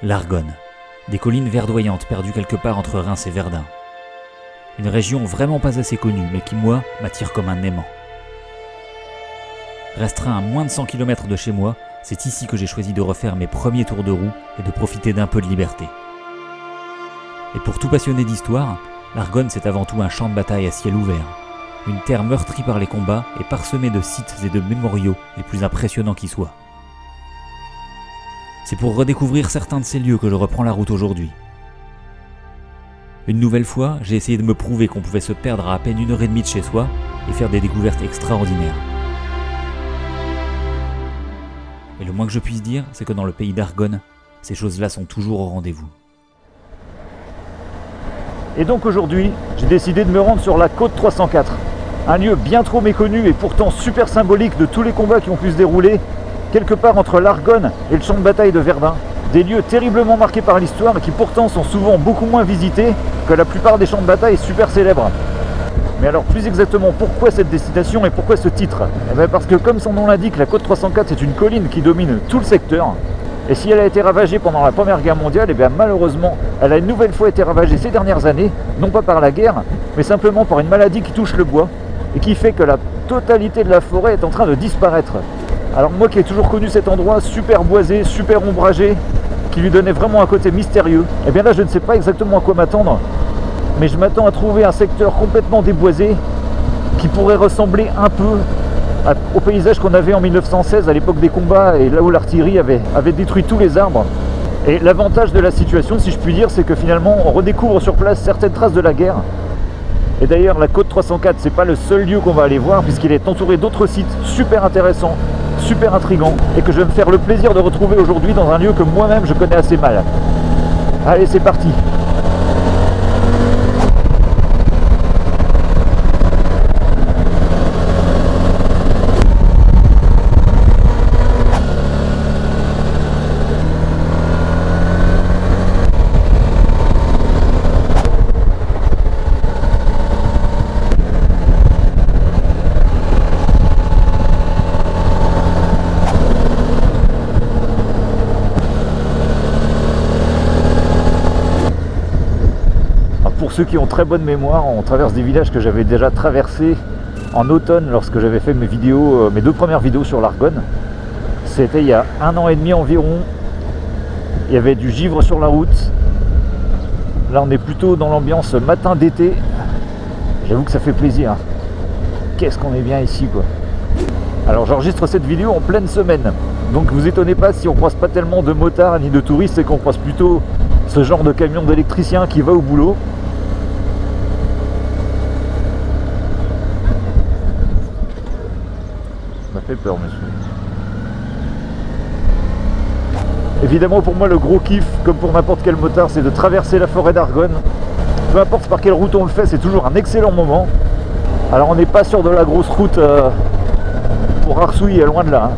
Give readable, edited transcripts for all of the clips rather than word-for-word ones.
L'Argonne, des collines verdoyantes perdues quelque part entre Reims et Verdun. Une région vraiment pas assez connue, mais qui, moi, m'attire comme un aimant. Restreint à moins de 100 km de chez moi, c'est ici que j'ai choisi de refaire mes premiers tours de roue et de profiter d'un peu de liberté. Et pour tout passionné d'histoire, l'Argonne c'est avant tout un champ de bataille à ciel ouvert. Une terre meurtrie par les combats et parsemée de sites et de mémoriaux les plus impressionnants qui soient. C'est pour redécouvrir certains de ces lieux que je reprends la route aujourd'hui. Une nouvelle fois, j'ai essayé de me prouver qu'on pouvait se perdre à peine 1h30 de chez soi et faire des découvertes extraordinaires. Et le moins que je puisse dire, c'est que dans le pays d'Argonne, ces choses-là sont toujours au rendez-vous. Et donc aujourd'hui, j'ai décidé de me rendre sur la côte 304, un lieu bien trop méconnu et pourtant super symbolique de tous les combats qui ont pu se dérouler, quelque part entre l'Argonne et le champ de bataille de Verdun. Des lieux terriblement marqués par l'histoire et qui pourtant sont souvent beaucoup moins visités que la plupart des champs de bataille super célèbres. Mais alors plus exactement, pourquoi cette destination et pourquoi ce titre ? Eh bien parce que comme son nom l'indique, la côte 304 c'est une colline qui domine tout le secteur. Et si elle a été ravagée pendant la Première Guerre mondiale, eh bien malheureusement, elle a une nouvelle fois été ravagée ces dernières années, non pas par la guerre, mais simplement par une maladie qui touche le bois et qui fait que la totalité de la forêt est en train de disparaître. Alors moi qui ai toujours connu cet endroit super boisé, super ombragé, qui lui donnait vraiment un côté mystérieux, et bien là je ne sais pas exactement à quoi m'attendre, mais je m'attends à trouver un secteur complètement déboisé qui pourrait ressembler un peu au paysage qu'on avait en 1916 à l'époque des combats et là où l'artillerie avait détruit tous les arbres. Et l'avantage de la situation, si je puis dire, c'est que finalement on redécouvre sur place certaines traces de la guerre. Et d'ailleurs la côte 304 c'est pas le seul lieu qu'on va aller voir puisqu'il est entouré d'autres sites super intéressants, super intrigants et que je vais me faire le plaisir de retrouver aujourd'hui dans un lieu que moi-même je connais assez mal. Allez, c'est parti! Pour ceux qui ont très bonne mémoire, on traverse des villages que j'avais déjà traversés en automne lorsque j'avais fait mes deux premières vidéos sur l'Argonne. C'était il y a 1 an et demi environ. Il y avait du givre sur la route. Là on est plutôt dans l'ambiance matin d'été. J'avoue que ça fait plaisir. Qu'est-ce qu'on est bien ici quoi. Alors j'enregistre cette vidéo en pleine semaine. Donc vous étonnez pas si on croise pas tellement de motards ni de touristes et qu'on croise plutôt ce genre de camion d'électricien qui va au boulot. Ça m'a fait peur monsieur. Évidemment pour moi le gros kiff, comme pour n'importe quel motard, c'est de traverser la forêt d'Argonne. Peu importe par quelle route on le fait, c'est toujours un excellent moment. Alors on n'est pas sur de la grosse route pour Arsouille, loin de là.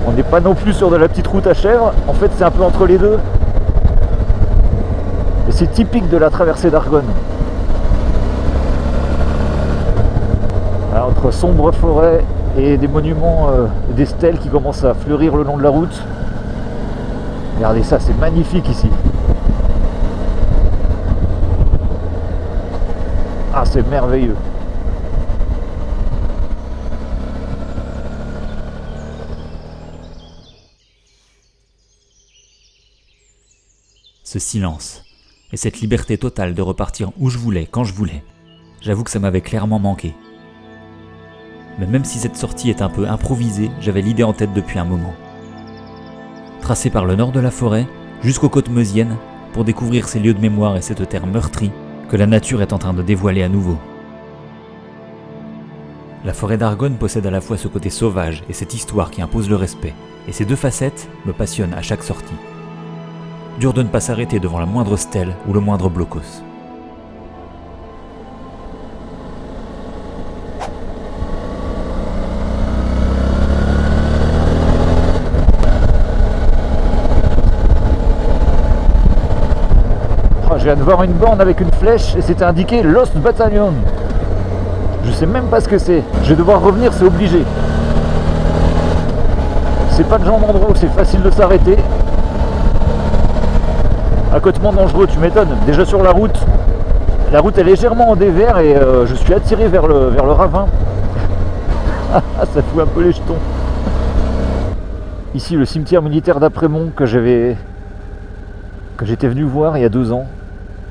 On n'est pas non plus sur de la petite route à chèvres, en fait c'est un peu entre les deux. Et c'est typique de la traversée d'Argonne. Alors, entre sombre forêt et des monuments, des stèles qui commencent à fleurir le long de la route. Regardez ça, c'est magnifique ici. Ah, c'est merveilleux. Ce silence et cette liberté totale de repartir où je voulais, quand je voulais, j'avoue que ça m'avait clairement manqué. Mais même si cette sortie est un peu improvisée, j'avais l'idée en tête depuis un moment. Tracé par le nord de la forêt, jusqu'aux côtes meusiennes, pour découvrir ces lieux de mémoire et cette terre meurtrie que la nature est en train de dévoiler à nouveau. La forêt d'Argonne possède à la fois ce côté sauvage et cette histoire qui impose le respect, et ces deux facettes me passionnent à chaque sortie. Dur de ne pas s'arrêter devant la moindre stèle ou le moindre blocos. Je viens de voir une borne avec une flèche et c'était indiqué Lost Battalion. Je sais même pas ce que c'est. Je vais devoir revenir, c'est obligé. C'est pas le genre d'endroit où c'est facile de s'arrêter. Accotement dangereux, tu m'étonnes. Déjà sur la route est légèrement en dévers et je suis attiré vers le ravin. Ça fout un peu les jetons. Ici le cimetière militaire d'Aprémont que j'étais venu voir il y a 2 ans,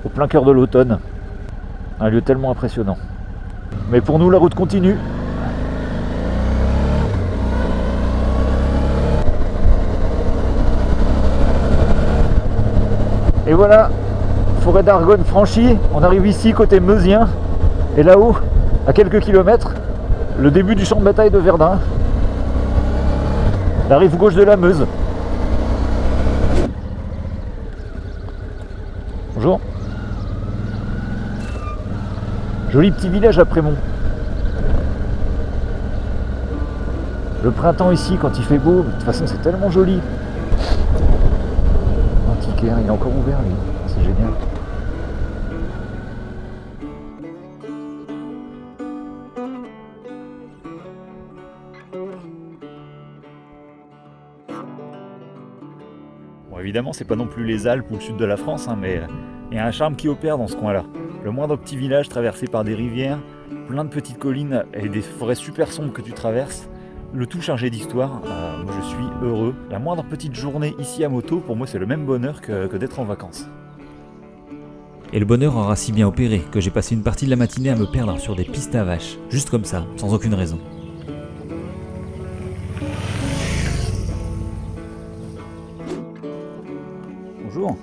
au plein cœur de l'automne. Un lieu tellement impressionnant. Mais pour nous la route continue. Et voilà, forêt d'Argonne franchie, on arrive ici côté meusien, et là-haut, à quelques kilomètres, le début du champ de bataille de Verdun, la rive gauche de la Meuse. Bonjour. Joli petit village à Prémont. Le printemps ici, quand il fait beau, de toute façon c'est tellement joli. Antiquaire, il est encore ouvert lui, c'est génial. Bon, évidemment, c'est pas non plus les Alpes ou le sud de la France, hein, mais il y a un charme qui opère dans ce coin-là. Le moindre petit village traversé par des rivières, plein de petites collines et des forêts super sombres que tu traverses, le tout chargé d'histoire. Moi je suis heureux. La moindre petite journée ici à moto, pour moi c'est le même bonheur que d'être en vacances. Et le bonheur aura si bien opéré que j'ai passé une partie de la matinée à me perdre sur des pistes à vaches, juste comme ça, sans aucune raison. Bonjour.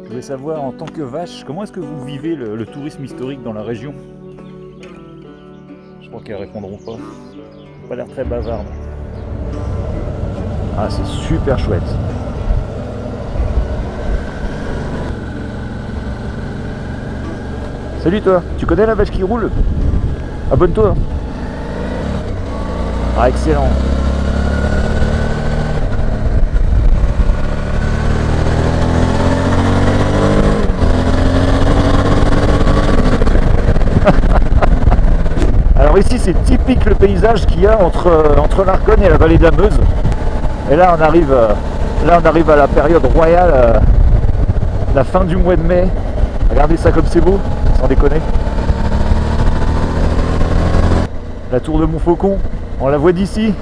Je voulais savoir, en tant que vache, comment est-ce que vous vivez le tourisme historique dans la région? Je crois qu'elles répondront pas. Pas l'air très bavarde. Ah, c'est super chouette. Salut toi, tu connais la vache qui roule? Abonne-toi. Ah, excellent. Alors ici c'est typique le paysage qu'il y a entre l'Argonne et la vallée de la Meuse. Et là on arrive à la période royale, la fin du mois de mai. Regardez ça comme c'est beau, sans déconner. La tour de Montfaucon, on la voit d'ici.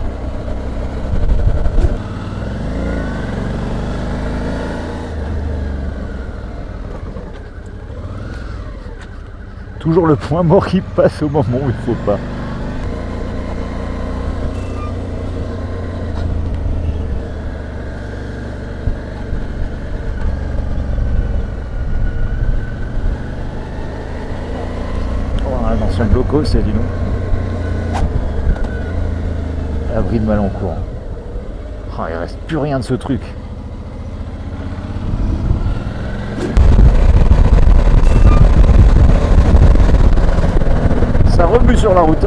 Toujours le point mort qui passe au moment où il faut pas. Oh, un ancien blocos, c'est dis donc. Abri de Malencourt. Oh, il reste plus rien de ce truc. Ça remue sur la route.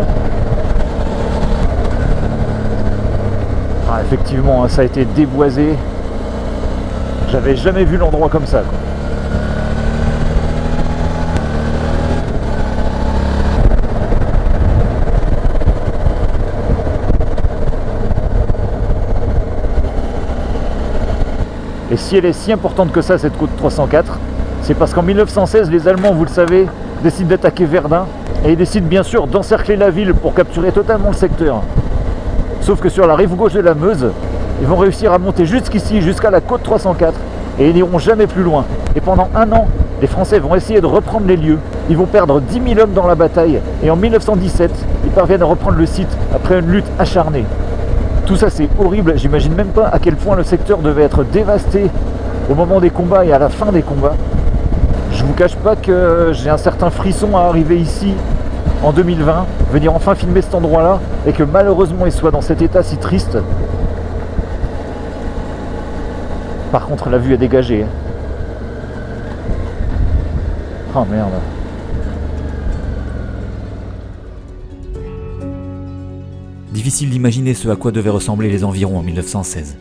Ah, effectivement, ça a été déboisé. J'avais jamais vu l'endroit comme ça, quoi. Et si elle est si importante que ça, cette côte 304, c'est parce qu'en 1916, les Allemands, vous le savez, décident d'attaquer Verdun. Et ils décident bien sûr d'encercler la ville pour capturer totalement le secteur. Sauf que sur la rive gauche de la Meuse, ils vont réussir à monter jusqu'ici, jusqu'à la côte 304, et ils n'iront jamais plus loin. Et pendant 1 an, les Français vont essayer de reprendre les lieux. Ils vont perdre 10 000 hommes dans la bataille, et en 1917, ils parviennent à reprendre le site après une lutte acharnée. Tout ça c'est horrible, j'imagine même pas à quel point le secteur devait être dévasté au moment des combats et à la fin des combats. Je vous cache pas que j'ai un certain frisson à arriver ici en 2020, venir enfin filmer cet endroit-là, et que malheureusement il soit dans cet état si triste. Par contre la vue est dégagée. Oh merde. Difficile d'imaginer ce à quoi devaient ressembler les environs en 1916.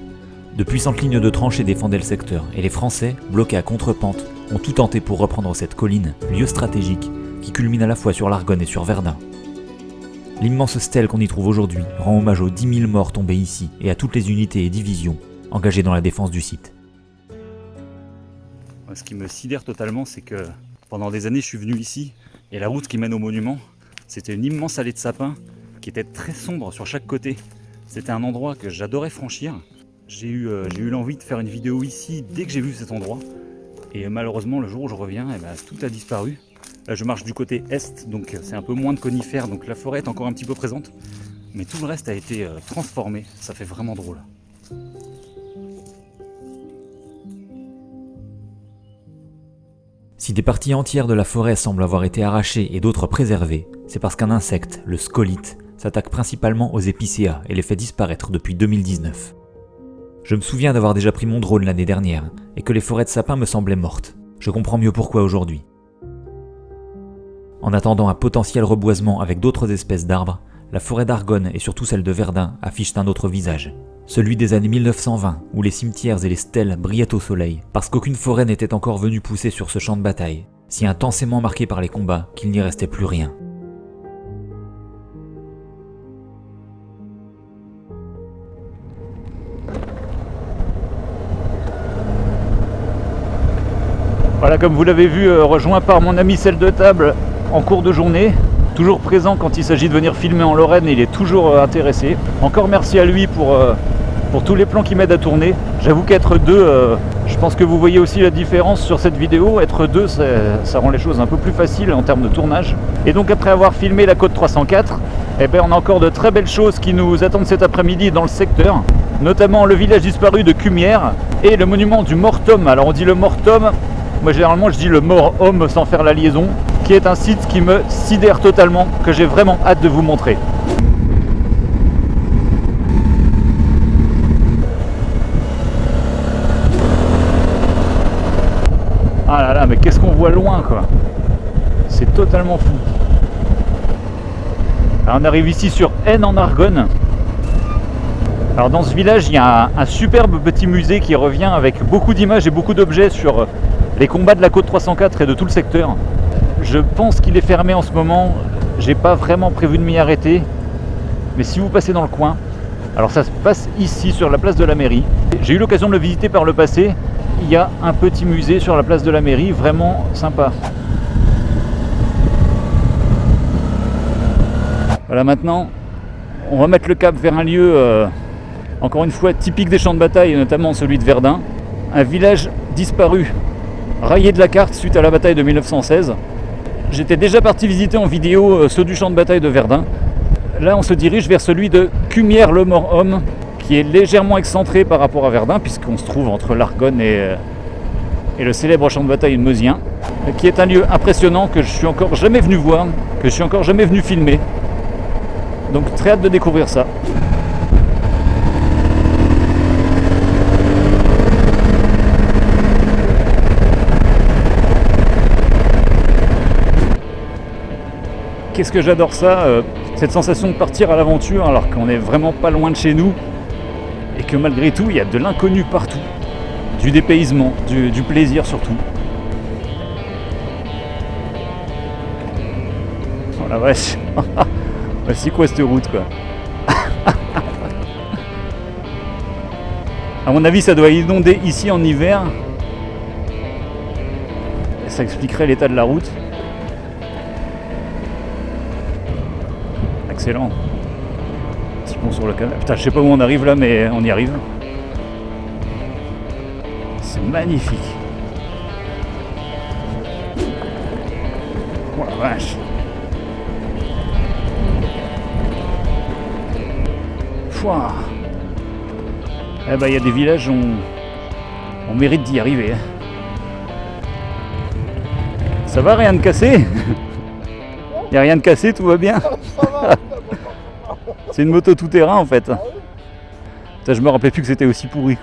De puissantes lignes de tranchées défendaient le secteur, et les Français, bloqués à contre-pente, ont tout tenté pour reprendre cette colline, lieu stratégique, qui culmine à la fois sur l'Argonne et sur Verdun. L'immense stèle qu'on y trouve aujourd'hui rend hommage aux 10 000 morts tombés ici et à toutes les unités et divisions engagées dans la défense du site. Moi, ce qui me sidère totalement, c'est que pendant des années, je suis venu ici, et la route qui mène au monument, c'était une immense allée de sapins qui était très sombre sur chaque côté. C'était un endroit que j'adorais franchir. J'ai eu l'envie de faire une vidéo ici dès que j'ai vu cet endroit. Et malheureusement, le jour où je reviens, tout a disparu. Là, je marche du côté est, donc c'est un peu moins de conifères, donc la forêt est encore un petit peu présente. Mais tout le reste a été transformé, ça fait vraiment drôle. Si des parties entières de la forêt semblent avoir été arrachées et d'autres préservées, c'est parce qu'un insecte, le scolite, s'attaque principalement aux épicéas et les fait disparaître depuis 2019. Je me souviens d'avoir déjà pris mon drone l'année dernière et que les forêts de sapins me semblaient mortes. Je comprends mieux pourquoi aujourd'hui. En attendant un potentiel reboisement avec d'autres espèces d'arbres, la forêt d'Argonne et surtout celle de Verdun affichent un autre visage. Celui des années 1920, où les cimetières et les stèles brillaient au soleil, parce qu'aucune forêt n'était encore venue pousser sur ce champ de bataille, si intensément marqué par les combats qu'il n'y restait plus rien. Voilà, comme vous l'avez vu, rejoint par mon ami Celle de Table en cours de journée. Toujours présent quand il s'agit de venir filmer en Lorraine, et il est toujours intéressé. Encore merci à lui pour tous les plans qui m'aident à tourner. J'avoue qu'être deux, je pense que vous voyez aussi la différence sur cette vidéo. Être deux, ça rend les choses un peu plus faciles en termes de tournage. Et donc après avoir filmé la côte 304, on a encore de très belles choses qui nous attendent cet après-midi dans le secteur. Notamment le village disparu de Cumières et le monument du Mort-Homme. Alors on dit le Mort-Homme, moi généralement je dis le Mort-Homme sans faire la liaison, qui est un site qui me sidère totalement, que j'ai vraiment hâte de vous montrer. Ah là là, mais qu'est-ce qu'on voit loin, quoi. C'est totalement fou. Alors on arrive ici sur Haine en Argonne. Alors dans ce village, il y a un superbe petit musée qui revient avec beaucoup d'images et beaucoup d'objets sur les combats de la côte 304 et de tout le secteur. Je pense qu'il est fermé en ce moment, j'ai pas vraiment prévu de m'y arrêter, mais si vous passez dans le coin, alors ça se passe ici sur la place de la mairie. J'ai eu l'occasion de le visiter par le passé, il y a un petit musée sur la place de la mairie, vraiment sympa. Voilà, maintenant, on va mettre le cap vers un lieu, encore une fois, typique des champs de bataille, notamment celui de Verdun, un village disparu, rayé de la carte suite à la bataille de 1916. J'étais déjà parti visiter en vidéo ceux du champ de bataille de Verdun. Là, on se dirige vers celui de Cumières-le-Mort-Homme, qui est légèrement excentré par rapport à Verdun, puisqu'on se trouve entre l'Argonne et le célèbre champ de bataille meusien, qui est un lieu impressionnant que je suis encore jamais venu voir, que je suis encore jamais venu filmer. Donc très hâte de découvrir ça. Qu'est-ce que j'adore ça, cette sensation de partir à l'aventure alors qu'on est vraiment pas loin de chez nous et que malgré tout il y a de l'inconnu partout, du dépaysement, du plaisir surtout. Oh la vache. C'est quoi cette route, quoi. À mon avis ça doit inonder ici en hiver. Et ça expliquerait l'état de la route. Excellent. Petit pont sur le canal. Putain, je sais pas où on arrive là, mais on y arrive. C'est magnifique. Oh la vache. Pouah. Eh ben, il y a des villages où on mérite d'y arriver. Ça va, rien de cassé? Il n'y a rien de cassé, tout va bien. C'est une moto tout-terrain en fait. Putain, je me rappelais plus que c'était aussi pourri.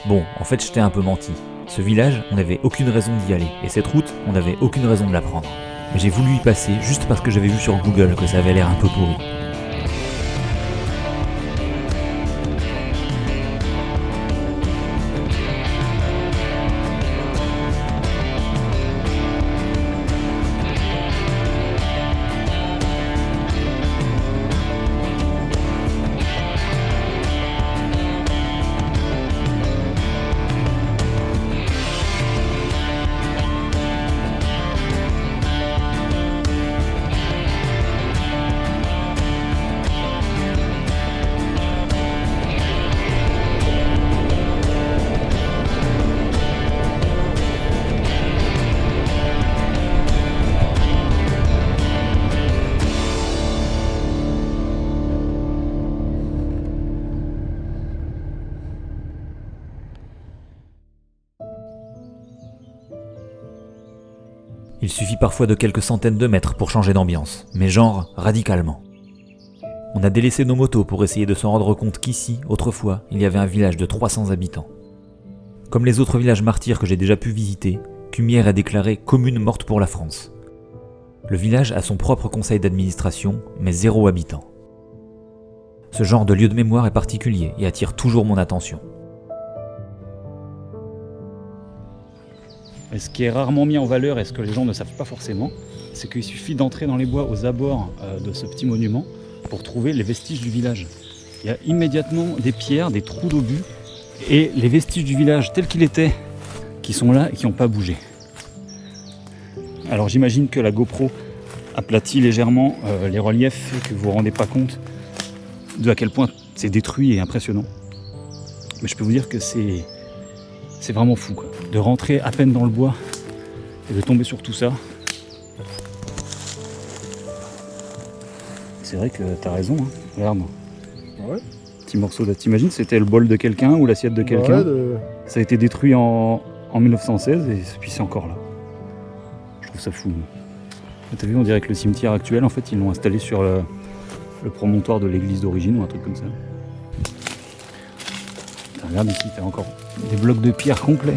Bon, en fait, je t'ai un peu menti. Ce village, on n'avait aucune raison d'y aller. Et cette route, on n'avait aucune raison de la prendre. Mais j'ai voulu y passer juste parce que j'avais vu sur Google que ça avait l'air un peu pourri. Il suffit parfois de quelques centaines de mètres pour changer d'ambiance, mais genre radicalement. On a délaissé nos motos pour essayer de se rendre compte qu'ici, autrefois, il y avait un village de 300 habitants. Comme les autres villages martyrs que j'ai déjà pu visiter, Cumières est déclarée commune morte pour la France. Le village a son propre conseil d'administration, mais 0 habitant. Ce genre de lieu de mémoire est particulier et attire toujours mon attention. Et ce qui est rarement mis en valeur et ce que les gens ne savent pas forcément, c'est qu'il suffit d'entrer dans les bois aux abords de ce petit monument pour trouver les vestiges du village. Il y a immédiatement des pierres, des trous d'obus et les vestiges du village tel qu'il était qui sont là et qui n'ont pas bougé. Alors j'imagine que la GoPro aplatit légèrement les reliefs et que vous ne vous rendez pas compte de à quel point c'est détruit et impressionnant. Mais je peux vous dire que c'est vraiment fou, quoi. De rentrer à peine dans le bois et de tomber sur tout ça. C'est vrai que t'as raison, hein. Regarde. Ouais. Petit morceau là, t'imagines, c'était le bol de quelqu'un ou l'assiette de quelqu'un. Ça a été détruit en 1916 et puis c'est encore là. Je trouve ça fou. T'as vu, on dirait que le cimetière actuel, en fait, ils l'ont installé sur le promontoire de l'église d'origine ou un truc comme ça. Regarde ici, t'as encore des blocs de pierre complets.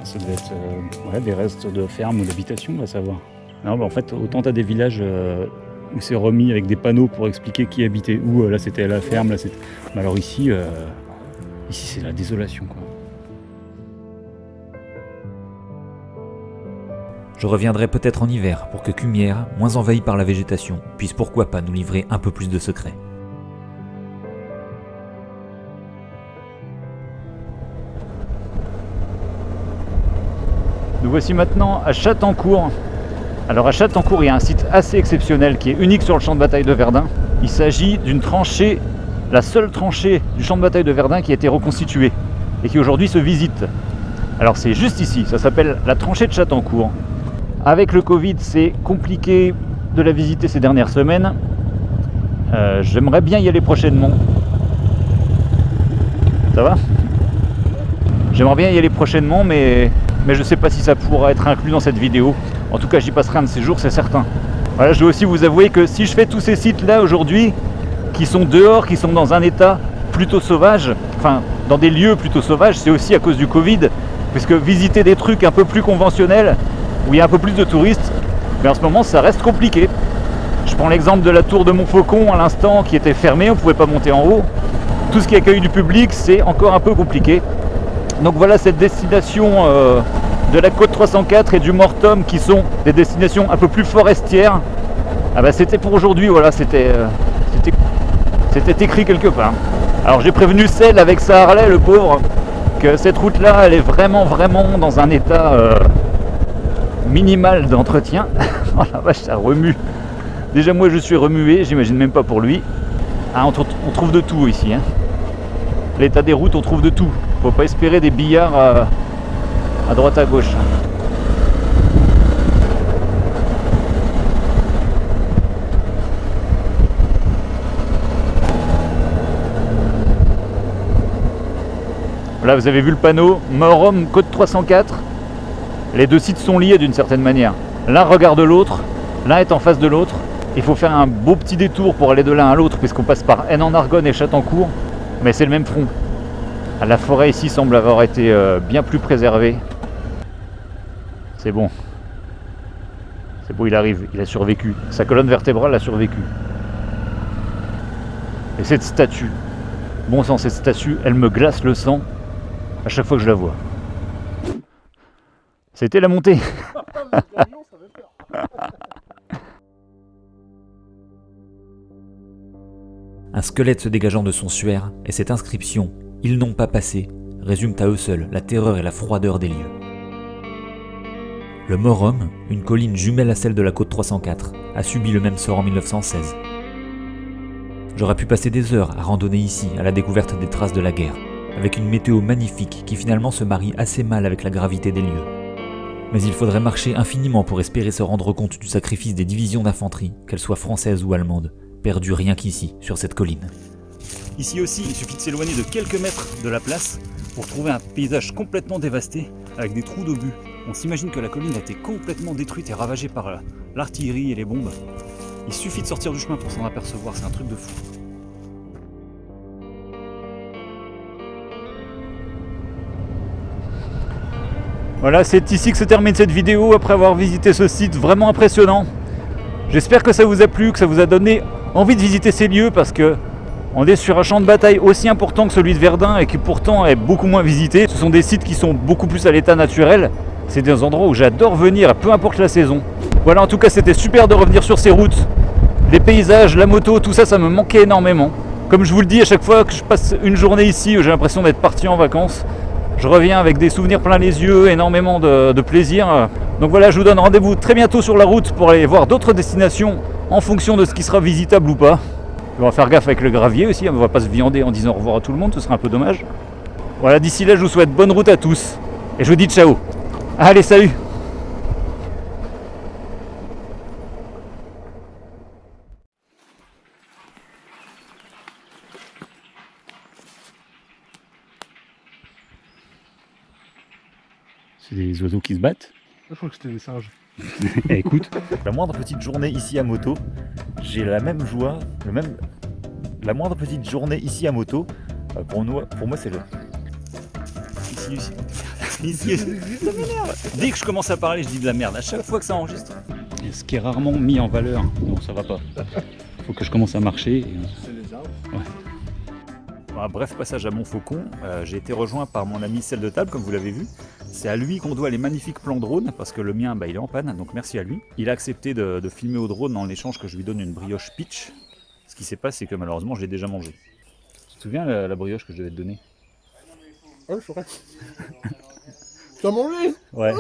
Ça devait être des restes de ferme ou d'habitation, on va savoir. Non, en fait, autant t'as des villages où c'est remis avec des panneaux pour expliquer qui habitait où. Là, c'était la ferme, là, c'était... Mais alors ici c'est la désolation, quoi. Je reviendrai peut-être en hiver pour que Cumières, moins envahie par la végétation, puisse pourquoi pas nous livrer un peu plus de secrets. Nous voici maintenant à Chattancourt. Alors à Chattancourt, il y a un site assez exceptionnel qui est unique sur le champ de bataille de Verdun. Il s'agit d'une tranchée, la seule tranchée du champ de bataille de Verdun qui a été reconstituée et qui aujourd'hui se visite. Alors c'est juste ici, ça s'appelle la tranchée de Chattancourt. Avec le Covid, c'est compliqué de la visiter ces dernières semaines. J'aimerais bien y aller prochainement. Ça va ? J'aimerais bien y aller prochainement, mais je ne sais pas si ça pourra être inclus dans cette vidéo. En tout cas, j'y passerai un de ces jours, c'est certain. Voilà, je dois aussi vous avouer que si je fais tous ces sites-là aujourd'hui, qui sont dehors, qui sont dans un état plutôt sauvage, enfin, dans des lieux plutôt sauvages, c'est aussi à cause du Covid, puisque visiter des trucs un peu plus conventionnels, où il y a un peu plus de touristes, mais en ce moment, ça reste compliqué. Je prends l'exemple de la tour de Montfaucon à l'instant, qui était fermée, on ne pouvait pas monter en haut. Tout ce qui accueille du public, c'est encore un peu compliqué. Donc voilà cette destination de la côte 304 et du Mortom qui sont des destinations un peu plus forestières. Ah bah c'était pour aujourd'hui, voilà, c'était écrit quelque part. Alors j'ai prévenu Celle avec sa Harley, le pauvre, que cette route-là, elle est vraiment dans un état minimal d'entretien. Oh la vache, ça remue. Déjà moi je suis remué, j'imagine même pas pour lui. Ah, on trouve de tout ici, hein. L'état des routes, on trouve de tout. Faut pas espérer des billards à droite à gauche. Là, vous avez vu le panneau Morom Côte 304. Les deux sites sont liés d'une certaine manière. L'un regarde l'autre, l'un est en face de l'autre. Il faut faire un beau petit détour pour aller de l'un à l'autre, puisqu'on passe par Haine-en-Argonne et Chattancourt. Mais c'est le même front. La forêt ici semble avoir été bien plus préservée. C'est bon. C'est bon, il arrive, il a survécu. Sa colonne vertébrale a survécu. Et cette statue, bon sang, cette statue, elle me glace le sang à chaque fois que je la vois. C'était la montée. Un squelette se dégageant de son suaire et cette inscription « Ils n'ont pas passé » résument à eux seuls la terreur et la froideur des lieux. Le Morom, une colline jumelle à celle de la côte 304, a subi le même sort en 1916. J'aurais pu passer des heures à randonner ici à la découverte des traces de la guerre, avec une météo magnifique qui finalement se marie assez mal avec la gravité des lieux. Mais il faudrait marcher infiniment pour espérer se rendre compte du sacrifice des divisions d'infanterie, qu'elles soient françaises ou allemandes, perdues rien qu'ici, sur cette colline. Ici aussi, il suffit de s'éloigner de quelques mètres de la place pour trouver un paysage complètement dévasté avec des trous d'obus On s'imagine que la colline a été complètement détruite et ravagée par l'artillerie et les bombes. Il suffit de sortir du chemin pour s'en apercevoir, c'est un truc de fou. Voilà, c'est ici que se termine cette vidéo après avoir visité ce site vraiment impressionnant. J'espère que ça vous a plu, que ça vous a donné envie de visiter ces lieux parce que on est sur un champ de bataille aussi important que celui de Verdun et qui pourtant est beaucoup moins visité. Ce sont des sites qui sont beaucoup plus à l'état naturel. C'est des endroits où j'adore venir, peu importe la saison. Voilà, en tout cas, c'était super de revenir sur ces routes. Les paysages, la moto, tout ça, ça me manquait énormément. Comme je vous le dis, à chaque fois que je passe une journée ici, j'ai l'impression d'être parti en vacances. Je reviens avec des souvenirs plein les yeux, énormément de plaisir. Donc voilà, je vous donne rendez-vous très bientôt sur la route pour aller voir d'autres destinations en fonction de ce qui sera visitable ou pas. On va faire gaffe avec le gravier aussi, on ne va pas se viander en disant au revoir à tout le monde, ce serait un peu dommage. Voilà, d'ici là, je vous souhaite bonne route à tous. Et je vous dis ciao. Allez, salut! C'est des oiseaux qui se battent. Je crois que c'était des singes. Écoute, La moindre petite journée ici à moto, j'ai la même joie, la moindre petite journée ici à moto, pour moi c'est le... Ici, ça m'énerve. Dès que je commence à parler, je dis de la merde. À chaque fois que ça enregistre. Et ce qui est rarement mis en valeur. Non, ça va pas. Faut que je commence à marcher. C'est les arbres. Un bref passage à Montfaucon. J'ai été rejoint par mon ami Celle de Table, comme vous l'avez vu. C'est à lui qu'on doit les magnifiques plans drone, parce que le mien, il est en panne, donc merci à lui. Il a accepté de filmer au drone en échange que je lui donne une brioche pitch. Ce qui s'est passé, c'est que malheureusement, je l'ai déjà mangée. Tu te souviens la brioche que je devais te donner? Oh, je saurais. Tu as mangé? Ouais.